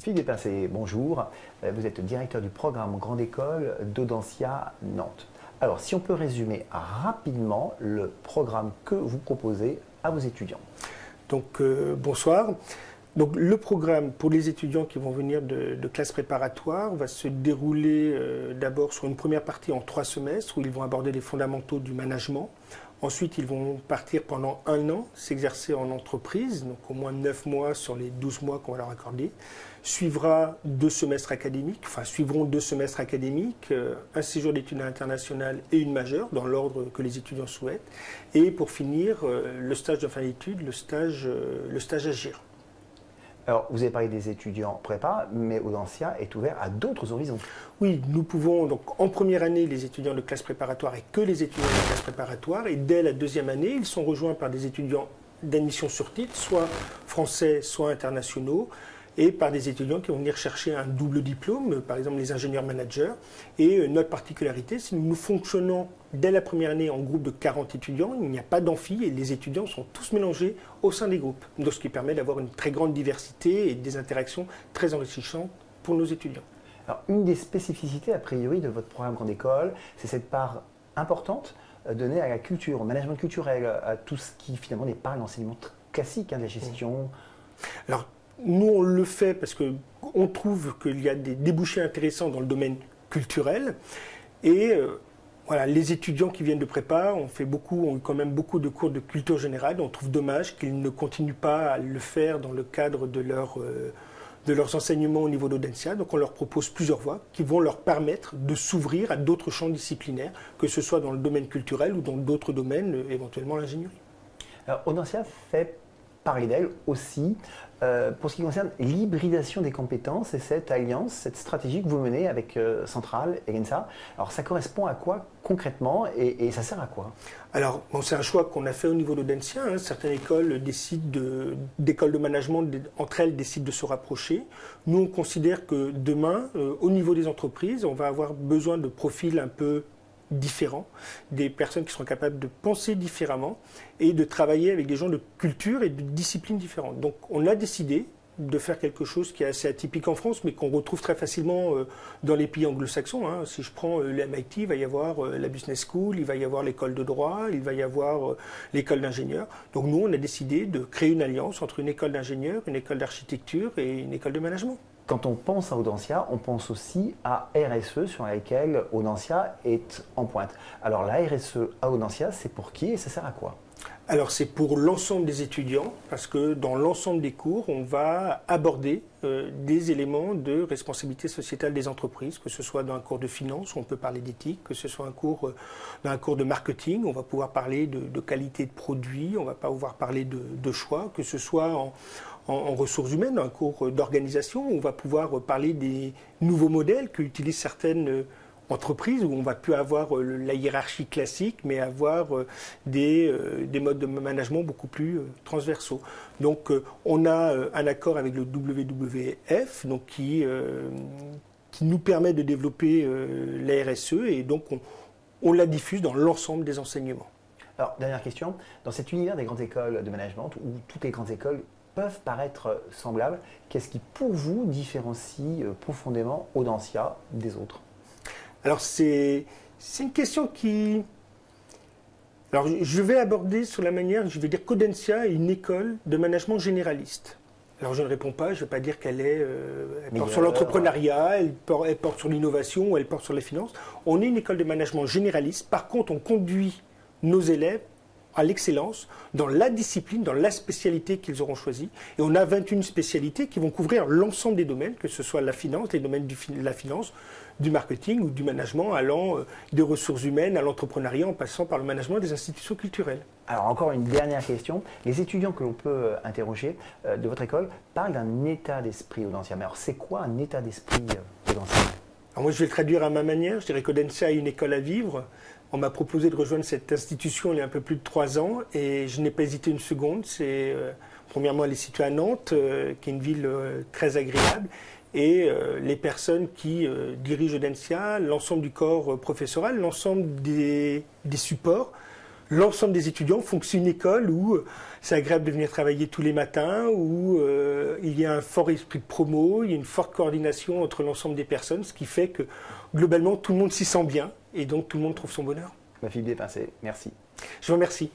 Philippe Despincé, bonjour. Vous êtes directeur du programme Grande École d'Audencia Nantes. Alors, si on peut résumer rapidement le programme que vous proposez à vos étudiants. Donc, bonsoir. Donc, le programme pour les étudiants qui vont venir de classes préparatoires va se dérouler d'abord sur une première partie en 3 semestres où ils vont aborder les fondamentaux du management. Ensuite, ils vont partir pendant 1 an, s'exercer en entreprise, donc au moins 9 mois sur les 12 mois qu'on va leur accorder. Suivront 2 semestres académiques, un séjour d'études internationales et une majeure, dans l'ordre que les étudiants souhaitent. Et pour finir, le stage de fin d'études, le stage Agir. Alors, vous avez parlé des étudiants prépa, mais Audencia est ouvert à d'autres horizons. Oui, nous pouvons, donc en première année, les étudiants de classe préparatoire et que les étudiants de classe préparatoire. Et dès la 2e année, ils sont rejoints par des étudiants d'admission sur titre, soit français, soit internationaux, et par des étudiants qui vont venir chercher un double diplôme, par exemple les ingénieurs managers. Et notre particularité, c'est que nous fonctionnons dès la première année en groupe de 40 étudiants. Il n'y a pas d'amphi et les étudiants sont tous mélangés au sein des groupes. Donc, ce qui permet d'avoir une très grande diversité et des interactions très enrichissantes pour nos étudiants. Alors, une des spécificités, a priori, de votre programme Grande École, c'est cette part importante donnée à la culture, au management culturel, à tout ce qui finalement n'est pas l'enseignement classique de la gestion. Alors, nous, on le fait parce qu'on trouve qu'il y a des débouchés intéressants dans le domaine culturel. Et voilà, les étudiants qui viennent de prépa ont eu quand même beaucoup de cours de culture générale. On trouve dommage qu'ils ne continuent pas à le faire dans le cadre de leurs enseignements au niveau d'Audencia. Donc on leur propose plusieurs voies qui vont leur permettre de s'ouvrir à d'autres champs disciplinaires, que ce soit dans le domaine culturel ou dans d'autres domaines, éventuellement l'ingénierie. Alors Audencia fait parler d'elle aussi pour ce qui concerne l'hybridation des compétences et cette alliance, cette stratégie que vous menez avec Centrale et l'ENSA. Alors ça correspond à quoi concrètement et ça sert à quoi? Alors c'est un choix qu'on a fait au niveau d'Audencia. Certaines écoles d'écoles de management, entre elles décident de se rapprocher. Nous on considère que demain, au niveau des entreprises, on va avoir besoin de profils un peu différents, des personnes qui seront capables de penser différemment et de travailler avec des gens de culture et de disciplines différentes. Donc on a décidé de faire quelque chose qui est assez atypique en France, mais qu'on retrouve très facilement dans les pays anglo-saxons. Si je prends le MIT, il va y avoir la Business School, il va y avoir l'école de droit, il va y avoir l'école d'ingénieurs. Donc nous, on a décidé de créer une alliance entre une école d'ingénieurs, une école d'architecture et une école de management. Quand on pense à Audencia, on pense aussi à RSE sur laquelle Audencia est en pointe. Alors la RSE à Audencia, c'est pour qui et ça sert à quoi? Alors c'est pour l'ensemble des étudiants, parce que dans l'ensemble des cours, on va aborder des éléments de responsabilité sociétale des entreprises, que ce soit dans un cours de finance où on peut parler d'éthique, que ce soit dans un cours de marketing, on va pouvoir parler de qualité de produit, on va pouvoir parler de choix, que ce soit en ressources humaines, un cours d'organisation, on va pouvoir parler des nouveaux modèles qu'utilisent certaines entreprises, où on va plus avoir la hiérarchie classique, mais avoir des modes de management beaucoup plus transversaux. Donc on a un accord avec le WWF donc, qui nous permet de développer la RSE et donc on la diffuse dans l'ensemble des enseignements. Alors, dernière question, dans cet univers des grandes écoles de management, où toutes les grandes écoles peuvent paraître semblables, qu'est-ce qui, pour vous, différencie profondément Audencia des autres? Alors, c'est une question qui... Alors, je vais aborder sur la manière, je vais dire qu'Audencia est une école de management généraliste. Alors, je ne réponds pas, je ne vais pas dire qu'elle porte sur l'entrepreneuriat, elle porte sur l'innovation ou elle porte sur les finances. On est une école de management généraliste. Par contre, on conduit nos élèves à l'excellence dans la discipline, dans la spécialité qu'ils auront choisie. Et on a 21 spécialités qui vont couvrir l'ensemble des domaines, que ce soit la finance, les domaines de la finance, du marketing ou du management, allant des ressources humaines à l'entrepreneuriat en passant par le management des institutions culturelles. Alors encore une dernière question. Les étudiants que l'on peut interroger de votre école parlent d'un état d'esprit Audencia. Mais alors c'est quoi un état d'esprit Audencia? Alors moi je vais le traduire à ma manière. Je dirais qu'Audencia est une école à vivre. On m'a proposé de rejoindre cette institution il y a un peu plus de 3 ans et je n'ai pas hésité une seconde. Premièrement, elle est située à Nantes, qui est une ville très agréable. Et les personnes qui dirigent Audencia, l'ensemble du corps professoral, l'ensemble des supports l'ensemble des étudiants font que c'est une école où c'est agréable de venir travailler tous les matins, où il y a un fort esprit de promo, il y a une forte coordination entre l'ensemble des personnes, ce qui fait que globalement tout le monde s'y sent bien et donc tout le monde trouve son bonheur. Philippe Despincé, merci. Je vous remercie.